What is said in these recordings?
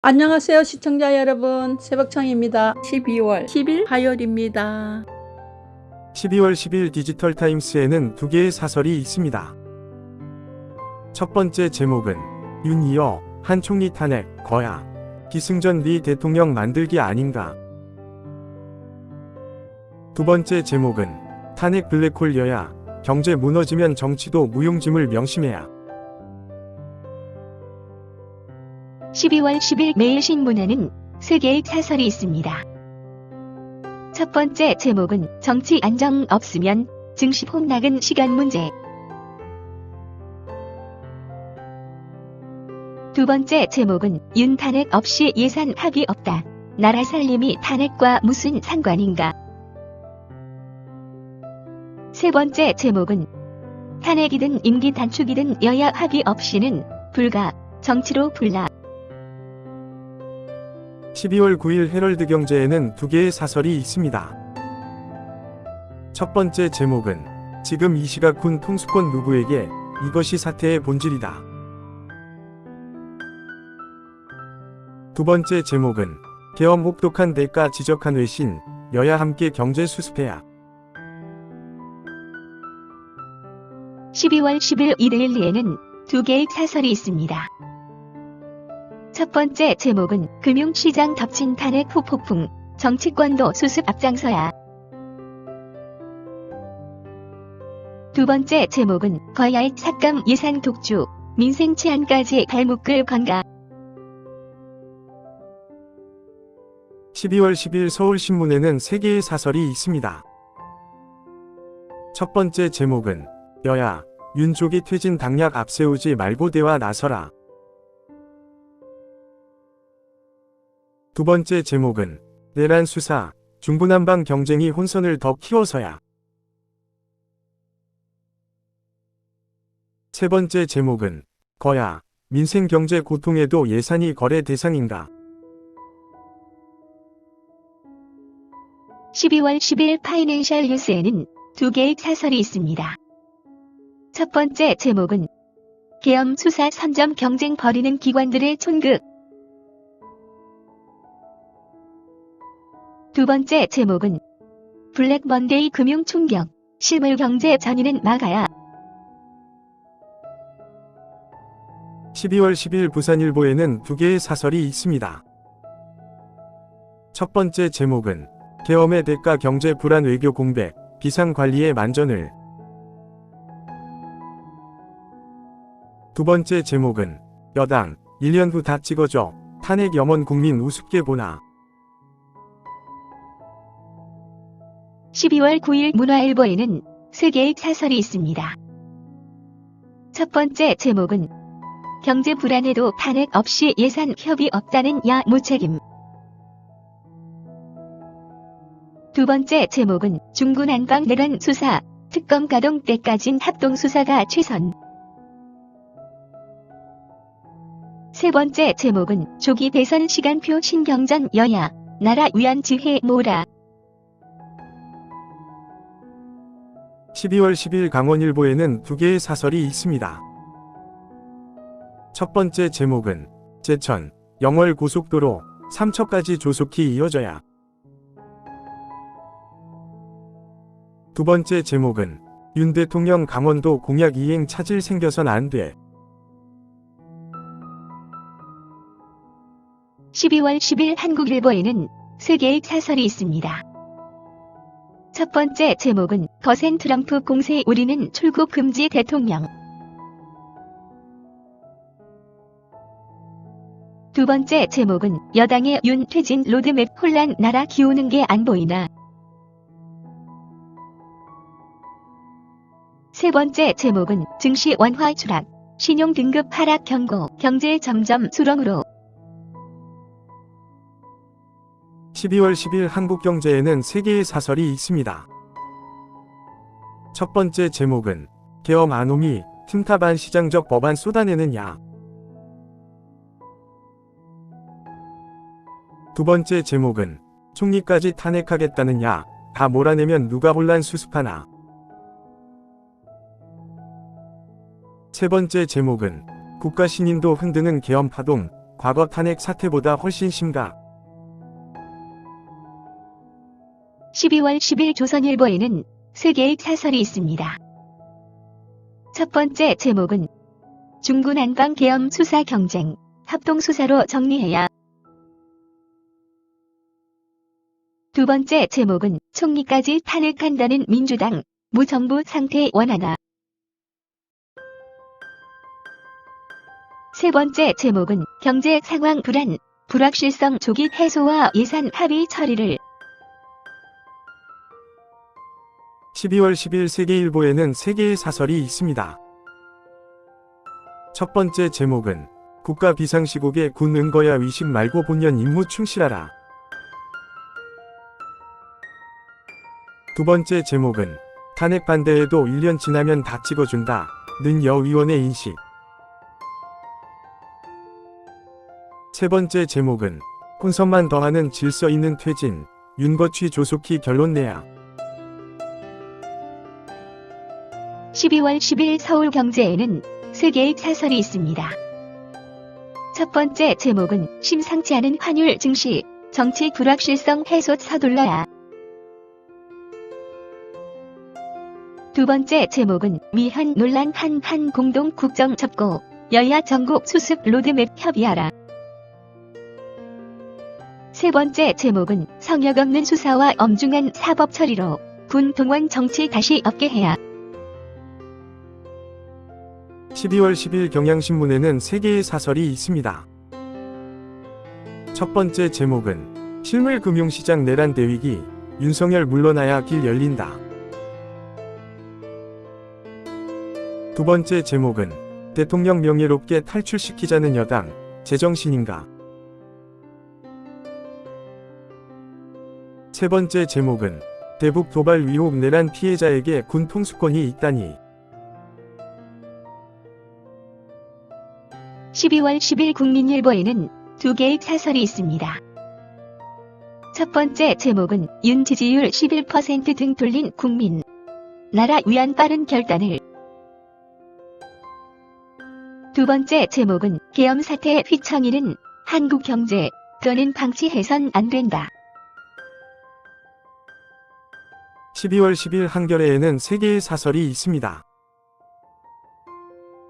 안녕하세요 시청자 여러분, 새벽청입니다. 12월 10일 화요일입니다. 12월 10일 디지털타임스에는 두 개의 사설이 있습니다. 첫 번째 제목은 윤이어 한 총리 탄핵 거야 기승전 리 대통령 만들기 아닌가. 두 번째 제목은 탄핵 블랙홀 여야 경제 무너지면 정치도 무용지물 명심해야. 12월 10일 매일신문에는 세 개의 사설이 있습니다. 첫 번째 제목은 정치 안정 없으면 증시 폭락은 시간 문제. 두 번째 제목은 윤 탄핵 없이 예산 합의 없다. 나라 살림이 탄핵과 무슨 상관인가. 세 번째 제목은 탄핵이든 임기 단축이든 여야 합의 없이는 불가, 정치로 불나. 12월 9일 헤럴드 경제에는 두 개의 사설이 있습니다. 첫 번째 제목은 지금 이 시각 군 통수권 누구에게 이것이 사태의 본질이다. 두 번째 제목은 계엄 혹독한 대가 지적한 외신 여야 함께 경제 수습해야. 12월 10일 이데일리에는 두 개의 사설이 있습니다. 첫 번째 제목은 금융시장 덮친 탄핵 후 폭풍, 정치권도 수습 앞장서야. 두 번째 제목은 거야의 삭감 예산 독주, 민생 치안까지 발묶을 건가. 12월 10일 서울신문에는 세 개의 사설이 있습니다. 첫 번째 제목은 여야 윤조기 퇴진 당략 앞세우지 말고 대화 나서라. 두 번째 제목은 내란 수사, 중부난방 경쟁이 혼선을 더 키워서야. 세 번째 제목은 거야 민생 경제 고통에도 예산이 거래 대상인가. 12월 10일 파이낸셜 뉴스에는 두 개의 사설이 있습니다. 첫 번째 제목은 계엄 수사 선점 경쟁 벌이는 기관들의 촌극. 두 번째 제목은 블랙 먼데이 금융 충격, 실물 경제 전이는 막아야. 12월 10일 부산일보에는 두 개의 사설이 있습니다. 첫 번째 제목은 계엄의 대가 경제 불안 외교 공백, 비상관리의 만전을. 두 번째 제목은 여당 1년 후 다 찍어줘 탄핵 염원 국민 우습게 보나. 12월 9일 문화일보에는 세 개의 사설이 있습니다. 첫 번째 제목은 경제 불안에도 탄핵 없이 예산 협의 없다는 야 무책임. 두 번째 제목은 중구난방 내란 수사, 특검 가동 때까진 합동수사가 최선. 세 번째 제목은 조기 대선 시간표 신경전 여야, 나라 위안 지혜 모라. 12월 10일 강원일보에는 두 개의 사설이 있습니다. 첫 번째 제목은 제천, 영월 고속도로 3척까지 조속히 이어져야. 두 번째 제목은 윤 대통령 강원도 공약 이행 차질 생겨선 안 돼. 12월 10일 한국일보에는 세 개의 사설이 있습니다. 첫 번째 제목은 거센 트럼프 공세 우리는 출국 금지 대통령. 두 번째 제목은 여당의 윤 퇴진 로드맵 혼란 나라 기우는 게 안 보이나. 세 번째 제목은 증시 원화 추락, 신용 등급 하락 경고, 경제 점점 수렁으로. 12월 10일 한국경제에는 세 개의 사설이 있습니다. 첫 번째 제목은 계엄 안오미 틈탑안 시장적 법안 쏟아내는 야. 두 번째 제목은 총리까지 탄핵하겠다는 야, 다 몰아내면 누가 혼란 수습하나. 세 번째 제목은 국가 신인도 흔드는 계엄 파동, 과거 탄핵 사태보다 훨씬 심각. 12월 10일 조선일보에는 3개의 사설이 있습니다. 첫 번째 제목은 중구난방 계엄 수사 경쟁, 합동수사로 정리해야. 두 번째 제목은 총리까지 탄핵한다는 민주당, 무정부 상태 원하나. 세 번째 제목은 경제 상황 불안, 불확실성 조기 해소와 예산 합의 처리를. 12월 10일 세계일보에는 3개의 사설이 있습니다. 첫 번째 제목은 국가 비상시국에 군 은거야 위식 말고 본연 임무 충실하라. 두 번째 제목은 탄핵 반대에도 1년 지나면 다 찍어준다. 는 여위원의 인식. 세 번째 제목은 혼선만 더하는 질서 있는 퇴진. 윤거취 조속히 결론 내야. 12월 10일 서울경제에는 3개의 사설이 있습니다. 첫 번째 제목은 심상치 않은 환율 증시, 정치 불확실성 해소 서둘러야. 두 번째 제목은 미한 논란 한한 공동 국정 접고, 여야 전국 수습 로드맵 협의하라. 세 번째 제목은 성역 없는 수사와 엄중한 사법 처리로 군 동원 정치 다시 없게 해야. 12월 10일 경향신문에는 3개의 사설이 있습니다. 첫 번째 제목은 실물금융시장 내란 대위기, 윤석열 물러나야 길 열린다. 두 번째 제목은 대통령 명예롭게 탈출시키자는 여당, 제정신인가. 세 번째 제목은 대북 도발 위혹 내란 피해자에게 군 통수권이 있다니. 12월 10일 국민일보에는 2개의 사설이 있습니다. 첫 번째 제목은 윤 지지율 11% 등 돌린 국민, 나라 위한 빠른 결단을. 두 번째 제목은 계엄 사태 휘청이는 한국 경제, 또는 방치해선 안 된다. 12월 10일 한겨레에는 3개의 사설이 있습니다.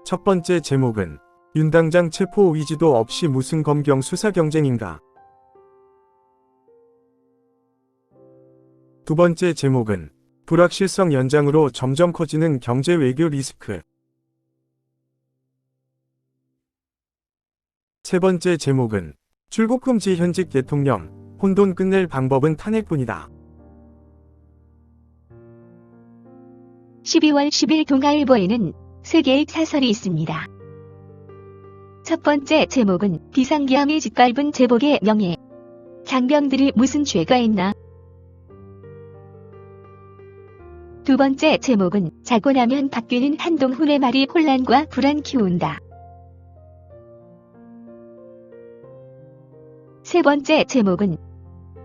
첫 번째 제목은 윤 당장 체포 의지도 없이 무슨 검경 수사 경쟁인가. 두 번째 제목은 불확실성 연장으로 점점 커지는 경제 외교 리스크. 세 번째 제목은 출국 금지 현직 대통령, 혼돈 끝낼 방법은 탄핵뿐이다. 12월 10일 동아일보에는 3개의 사설이 있습니다. 첫 번째 제목은 비상계엄이 짓밟은 제복의 명예, 장병들이 무슨 죄가 있나. 두 번째 제목은 자고 나면 바뀌는 한동훈의 말이 혼란과 불안 키운다. 세 번째 제목은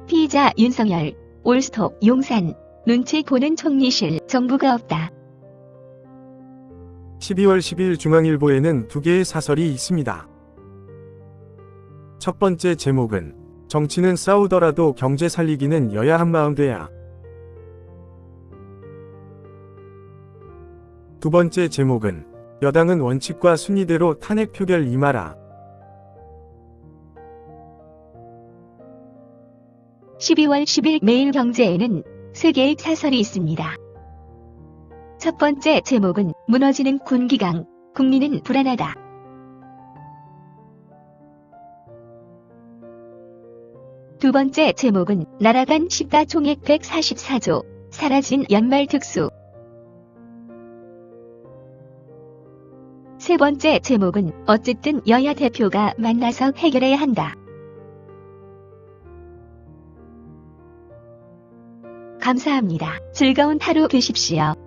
피의자 윤석열, 올스톱 용산, 눈치 보는 총리실, 정부가 없다. 12월 10일 중앙일보에는 2개의 사설이 있습니다. 첫 번째 제목은 정치는 싸우더라도 경제 살리기는 여야 한마음 돼야. 두 번째 제목은 여당은 원칙과 순위대로 탄핵 표결 임하라. 12월 10일 매일경제에는 3개의 사설이 있습니다. 첫 번째 제목은 무너지는 군기강, 국민은 불안하다. 두 번째 제목은 날아간 시가총액 144조, 사라진 연말 특수. 세 번째 제목은 어쨌든 여야 대표가 만나서 해결해야 한다. 감사합니다. 즐거운 하루 되십시오.